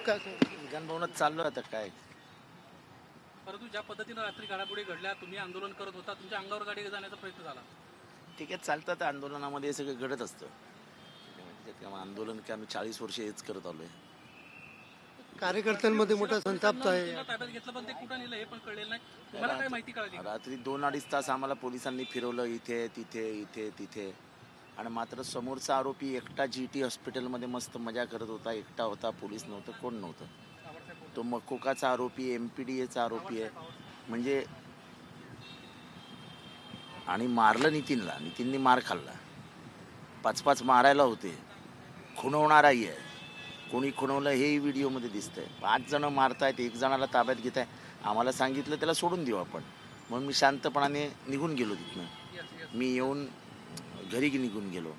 काय विधानभवनात चाललो आता काय. परंतु ज्या पद्धतीने रात्री घडामोडी घडल्या, तुम्ही आंदोलन करत होता, तुमच्या अंगावर गाडी जाण्याचा प्रयत्न झाला. ठीक आहे, चालतात आंदोलनामध्ये हे सगळं घडत असतं. त्यामुळे आंदोलन काय आम्ही 40 वर्ष हेच करत आलोय. कार्यकर्त्यांमध्ये मोठा संताप आहे. ताब्यात घेतलं पण ते कुठं नेलं हे पण कळलेलं नाही. तुम्हाला काय माहिती कळली? रात्री 2-2.5 तास आम्हाला पोलिसांनी फिरवलं, इथे तिथे इथे तिथे. आणि मात्र समोरचा आरोपी एकटा GT हॉस्पिटलमध्ये मस्त मजा करत होता, एकटा होता, पोलीस नव्हतं, कोण नव्हतं. तो मकोकाचा आरोपी, MPDAचा आरोपी आहे म्हणजे. आणि मारलं नितीननी मार खाल्ला. 5-5 मारायला होते, खुणवणाराही आहे. कोणी खुणवलं हेही व्हिडिओमध्ये दिसतंय. 5 जण मारतायत, 1 जणाला ताब्यात घेत आहे. आम्हाला सांगितलं त्याला सोडून देऊ आपण, म्हणून मी शांतपणाने निघून गेलो तिथनं. मी येऊन घरी निघून गेलो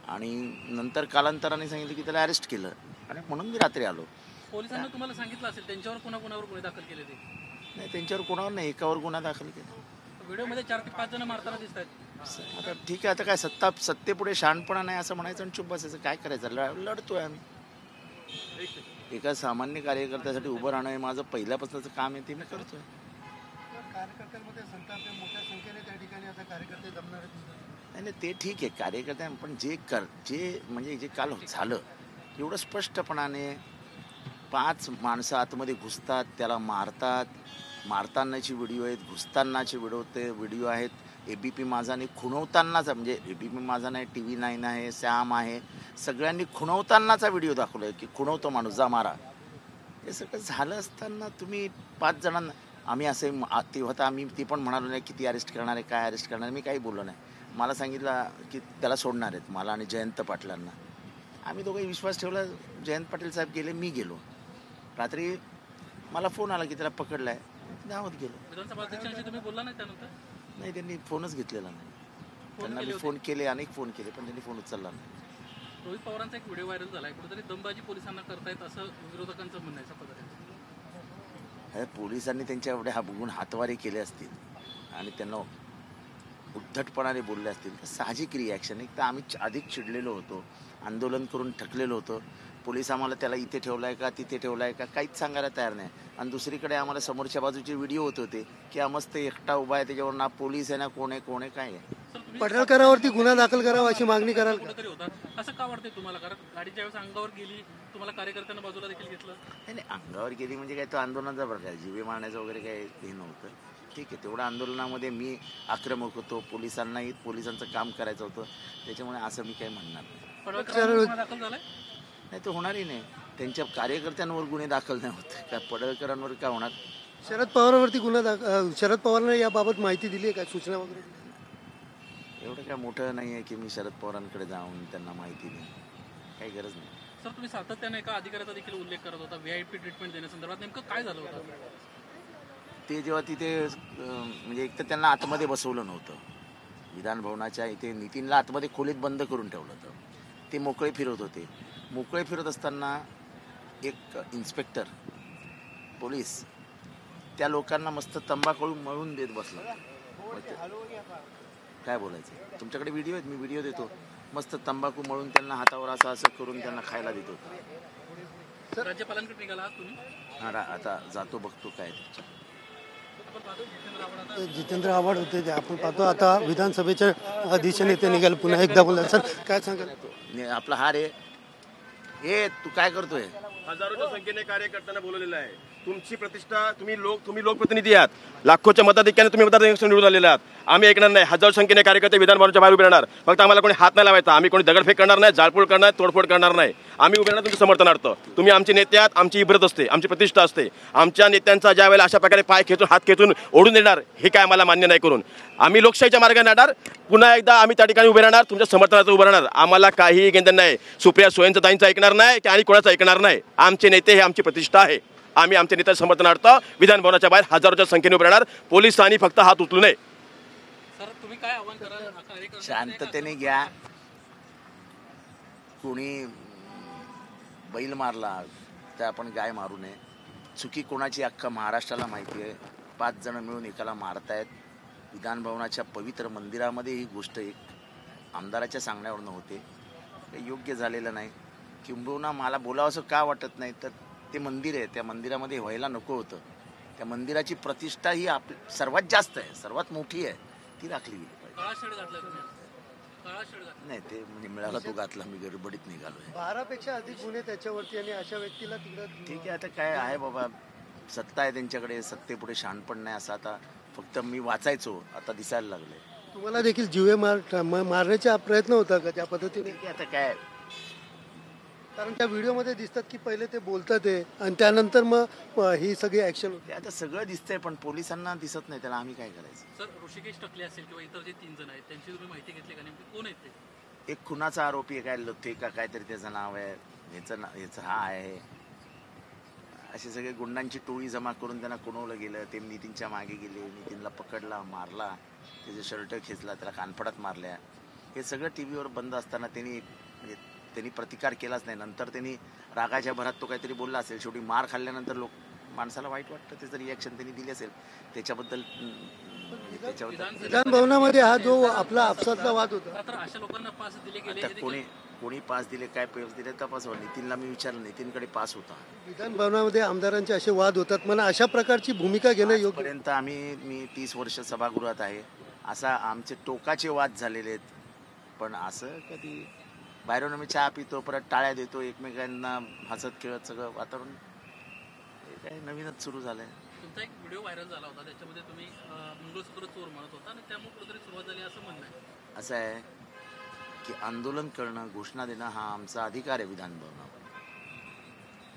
आणि नंतर कालांतराने सांगितलं की त्याला अरेस्ट केलं आणि म्हणून मी रात्री आलो. पोलिसांना तुम्हाला सांगितलं असेल त्यांच्यावर कोणावर गुन्हे दाखल केले ते? नाही, त्यांच्यावर कोणावर नाही, एकावर गुन्हा दाखल केला. व्हिडिओमध्ये 4 ते 5 जण मारताना दिसत आहेत. आता ठीक आहे, आता काय सत्तेपुढे शहाणपणा नाही असं म्हणायचं आणि चुप बसायचं. काय करायचं, लढतोय आम्ही. एका सामान्य कार्यकर्त्यासाठी उभं राहणं हे माझं पहिल्यापासूनचं काम आहे, ते मी करतोय. कार्यकर्त्यांमध्ये संताप आहे, मोठ्या संख्येने त्या ठिकाणी आता कार्यकर्ते जमणार आहेत. नाही, ते ठीक आहे कार्यकर्ते, पण जे काल झालं एवढं स्पष्टपणाने 5 माणसं आतमध्ये घुसतात, त्याला मारतात. मारतानाचे व्हिडिओ आहेत, घुसतानाचे व्हिडिओ आहेत. ABP माझाने खुणवतानाचा, म्हणजे ABP माझा नाही, TV9 आहे, श्याम आहे, सगळ्यांनी खुणवतानाचा व्हिडिओ दाखवला आहे की खुणवतो माणूस, जा मारा. हे सगळं झालं असताना तुम्ही 5 जणांना आम्ही असे तेव्हा आम्ही ती पण म्हणालो नाही किती अरेस्ट करणार आहे, काय अरेस्ट करणार आहे, मी काही बोललो नाही. मला सांगितलं की त्याला सोडणार आहेत, मला आणि जयंत पाटलांना. आम्ही दोघंही विश्वास ठेवला. जयंत पाटील साहेब गेले, मी गेलो. रात्री मला फोन आला की त्याला पकडलाय, धावत गेलो. विधानसभा अध्यक्षांशी तुम्ही बोलला नाही त्यानंतर? नाही, त्यांनी फोनच घेतलेला नाही. त्यांना मी फोन केले, अनेक फोन केले, पण त्यांनी फोन उचलला नाही. रोहित पवारांचा एक व्हिडिओ व्हायरल झाला आहे, कुठेतरी दमबाजी पोलिसांना करतायत असं विरोधकांचं म्हणणं आहे. पोलिसांनी त्यांच्या एवढे बघून हातवारे केले असतील आणि त्यांना उद्धटपणाने बोलले असतील तर साहजिक रिॲक्शन. एक तर आम्ही अधिक चिडलेलो होतो, आंदोलन करून थकलेलो होतो. पोलीस आम्हाला त्याला इथे ठेवलाय का तिथे ठेवलाय का काहीच सांगायला तयार नाही. आणि दुसरीकडे आम्हाला समोरच्या बाजूचे व्हिडिओ होते की मस्त एकटा उभा आहे, त्याच्यावर ना पोलीस आहे ना कोण आहे काय आहे. पडळकरांवरती गुन्हा दाखल करावा अशी मागणी कराल कुठेतरी होता असं का वाटतंय तुम्हाला? कारण गाडी ज्यावेळेस अंगावर गेली तुम्हाला कार्यकर्त्यांना बाजूला देखील घेतलं. नाही, अंगावर गेली म्हणजे काय, तो आंदोलनाचा प्रकार, जीवे मारण्याचं वगैरे काही हे नव्हतं. ठीक आहे, तेवढ्या आंदोलनामध्ये मी आक्रमक होतो, पोलिसांचं काम करायचं होतं, त्याच्यामुळे असं मी काही म्हणणार नाही. नाही, तो होणारही नाही. त्यांच्या कार्यकर्त्यांवर गुन्हे दाखल नाही होत, काय पडळकरांवर काय होणार? शरद पवारांवरती शरद पवारांना याबाबत माहिती दिली आहे, काय सूचना वगैरे? एवढं काय मोठं नाही आहे की मी शरद पवारांकडे जाऊन त्यांना माहिती देईन, काही गरज नाही. सर, तुम्ही सातत्याने एका अधिकाऱ्याचा देखील उल्लेख करत होता VIP ट्रीटमेंट देण्यासंदर्भात, नेमकं काय झालं होतं? ते जेव्हा तिथे म्हणजे एक तर त्यांना आतमध्ये बसवलं नव्हतं, विधानभवनाच्या इथे नितीनला आतमध्ये खोलीत बंद करून ठेवलं होतं. ते मोकळे फिरत होते. मोकळे फिरत असताना एक इन्स्पेक्टर पोलीस त्या लोकांना मस्त तंबाखू मळून देत बसला. काय बोलायचं, तुमच्याकडे व्हिडिओ आहेत, मी व्हिडिओ देतो. मस्त तंबाखू मळून त्यांना हातावर असं करून त्यांना खायला देत होतं. राज्यपालांकडे निघाला तुम्ही? हा, आता जातो, बघतो काय. जितेंद्र आव्हाड होते ते आपण पाहतो. आता विधानसभेच्या दिशेने ते निघाल, पुन्हा एकदा बोला. सर, काय सांगाल? आपला हार आहे हे, तू काय करतोय? हजारोच्या संख्येने कार्यकर्त्यांना बोलवलेलं आहे. तुमची प्रतिष्ठा, तुम्ही लोकप्रतिनिधी आहात, लाखोच्या मताधिक्याने तुम्ही मतदार निवडून आलेले आहात. आम्ही ऐकणार नाही. हजारो संख्येने कार्यकर्ते विधानभवनाच्या बाहेर उभे राहणार. फक्त आम्हाला कोणी हात नाही लावायचा, आम्ही कोणी दगडफेक करणार नाही, जाळपोळ करणार नाही, तोडफोड करणार नाही. आम्ही उभे राहणार तुमच्या समर्थनार्थ. तुम्ही आमचे नेते आहात, आमची इब्रत असते, आमची प्रतिष्ठा असते. आमच्या नेत्यांचा ज्या वेळेला अशा प्रकारे पाय खेचून हात खेचून ओढून देणार, हे काय आम्हाला मान्य नाही. करून आम्ही लोकशाहीच्या मार्गाने लढणार. पुन्हा एकदा आम्ही त्या ठिकाणी उभे राहणार, तुमच्या समर्थनार्थ उभे राहणार. आम्हाला काहीही घेणं नाही. सुप्रिया सुळेंचं ताईंचं ऐकणार नाही की आणि कोणाचं ऐकणार नाही. आमचे नेते हे आमची प्रतिष्ठा आहे. आम्ही आमच्या नेत्यांच्या समर्थनार्थ विधानभवनाच्या बाहेर हजारोच्या संख्येने उभे राहणार. पोलिसांनी फक्त हात उचलू नये. सर, तुम्ही काय आव्हान कराल? शांततेने घ्या. कोणी बैल मारला तर आपण गाय मारू नये. चुकी कोणाची अख्खा महाराष्ट्राला माहिती आहे. 5 जण मिळून एकाला मारतायत. विधानभवनाच्या पवित्र मंदिरामध्ये ही गोष्ट एक आमदाराच्या सांगण्यावरून होते, योग्य झालेलं नाही. किंबहुना मला बोलावंसं का वाटत नाही तर ते मंदिर आहे, त्या मंदिरामध्ये व्हायला नको होतं. त्या मंदिराची प्रतिष्ठा ही सर्वात जास्त आहे, सर्वात मोठी आहे, ती राखली गेली पाहिजे. काळा शर्ट घातला तुम्ही, काळा शर्ट घातला. नाही ते म्हणजे मिळाला तो घातला, मी गडबडीत निघालोय. 12 पेक्षा अधिक गुन्हे त्याच्यावरती आणि अशा व्यक्तीला तिकडं ठीक आहे, आता काय आहे बाबा, सत्ता आहे त्यांच्याकडे, सत्तेपुढे शहाणपण नाही असं आता फक्त मी वाचायचो, आता दिसायला लागलंय. तुम्हाला देखील जीवे मारण्याचा प्रयत्न होता का त्या पद्धतीने? ठीक आहे, आता काय कारण त्या व्हिडिओमध्ये दिसतात की पहिले ते बोलतात ते आणि त्यानंतर मग ही सगळी ऍक्शन होते. ते आता सगळं दिसतंय पण पोलिसांना दिसत नाही, त्याला आम्ही काय करायचं. सर, ऋषिकेश टकले असेल किंवा इतर जे 3 जण आहेत त्यांची तुम्ही माहिती घेतली का? नेमके कोण आहेत ते? एक खुनाचा आरोपी आहे, काय लथे का काहीतरी त्याचं नाव आहे, ह्याचं हा आहे. असे सगळे गुंडांची टोळी जमा करून त्यांना कुणवलं गेलं. ते नितीनच्या मागे गेले, नितीनला पकडला, मारला, त्याचे शर्ट खेचला, त्याला कानफडात मारल्या. हे सगळं टीव्हीवर बंद असताना त्यांनी प्रतिकार केलाच नाही. नंतर त्यांनी रागाच्या भरात तो काहीतरी बोलला असेल. शेवटी मार खाल्ल्यानंतर माणसाला वाईट वाटतं, त्याचं रिॲक्शन त्यांनी दिली असेल. त्याच्याबद्दल विधान भवनामध्ये हा जो आपला आपसातला वाद होता, तर अशा लोकांना पास दिले गेले. आता कोणी पास दिले, काय पेपर्स दिले तपासवा. नितीनला मी विचारलं, नितीनकडे पास होता. विधान भवनामध्ये आमदारांचे असे वाद होतात, मला अशा प्रकारची भूमिका घेणं योग्य? पर्यंत मी 30 वर्ष सभागृहात आहे, असा आमचे टोकाचे वाद झालेले आहेत. पण असं कधी बाहेरून आम्ही चहा पितो, परत टाळ्या देतो, एकमेकांना हसत खेळत सगळं वातावरण हे काय नवीनच सुरू झालंय. तुमचा एक व्हिडिओ व्हायरल झाला होता, त्याच्यामध्ये तुम्ही मंगळसूत्र चोर म्हणत होता आणि त्यामुळे कुठेतरी सुरुवात झाली असं म्हणणं आहे. असं आहे की आंदोलन करणं, घोषणा देणं हा आमचा अधिकार आहे विधान भवनावर.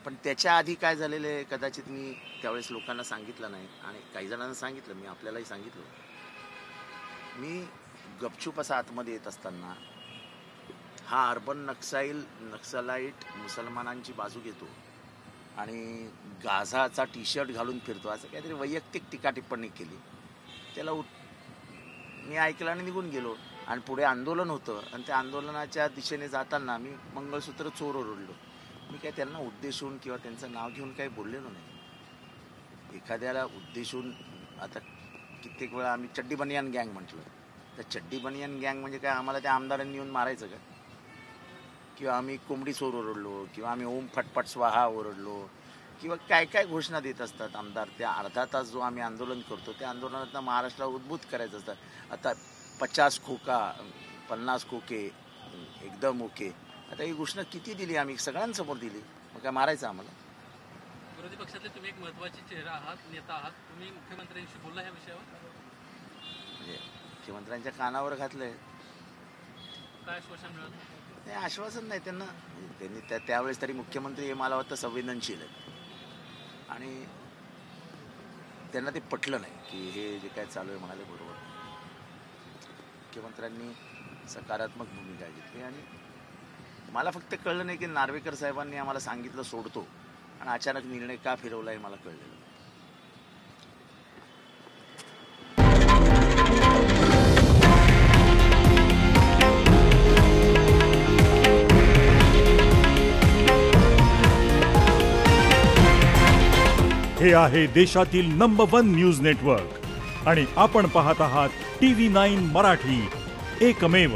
पण त्याच्या आधी काय झालेलं आहे कदाचित मी त्यावेळेस लोकांना सांगितलं नाही आणि काही जणांना सांगितलं, मी आपल्यालाही सांगितलं. मी गपचूप असा आतमध्ये येत असताना हा अर्बन नक्सलाईट मुसलमानांची बाजू घेतो आणि गाझाचा टी शर्ट घालून फिरतो, असं काहीतरी वैयक्तिक टीका टिप्पणी केली. त्याला मी ऐकलं आणि निघून गेलो. आणि पुढे आंदोलन होतं आणि त्या आंदोलनाच्या दिशेने जाताना मी मंगळसूत्र चोर ओरडलो. मी काय त्यांना उद्देशून किंवा त्यांचं नाव घेऊन काही बोललेलो नाही. एखाद्याला उद्देशून आता कित्येक वेळा आम्ही चड्डी बनियान गँग म्हटलं, तर चड्डी बनियान गँग म्हणजे काय आम्हाला त्या आमदारांनी येऊन मारायचं का? किंवा आम्ही कोंबडी चोर ओरडलो किंवा आम्ही ओम फटफट स्वाहा ओरडलो किंवा काय काय घोषणा देत असतात आमदार. त्या अर्धा तास जो आम्ही आंदोलन करतो त्या आंदोलनात महाराष्ट्राला उद्बुद्ध करायचं असतं. आता 50 खोका 50 खोके एकदम ओके, आता ही घोषणा किती दिली आम्ही, सगळ्यांसमोर दिली, मग काय मारायचं आम्हाला? विरोधी पक्षातले तुम्ही एक महत्त्वाचे चेहरा आहात, नेता आहात, तुम्ही मुख्यमंत्र्यांशी बोलला ह्या विषयावर? म्हणजे मुख्यमंत्र्यांच्या कानावर घातलंय. काय आश्वासन मिळालं? नाही, आश्वासन नाही त्यांना. त्यांनी त्यावेळेस तरी मुख्यमंत्री हे मला वाटतं संवेदनशील आहेत आणि त्यांना ते पटलं नाही की हे जे काय चालू आहे म्हणाले बरोबर. मुख्यमंत्र्यांनी सकारात्मक भूमिका घेतली आणि मला फक्त कळलं नाही की नार्वेकर साहेबांनी आम्हाला सांगितलं सोडतो आणि अचानक निर्णय का फिरवला हे मला कळलेलं. हे आहे देशातील नंबर 1 न्यूज नेटवर्क आणि आपण पाहत आहात TV9 मराठी, एकमेव.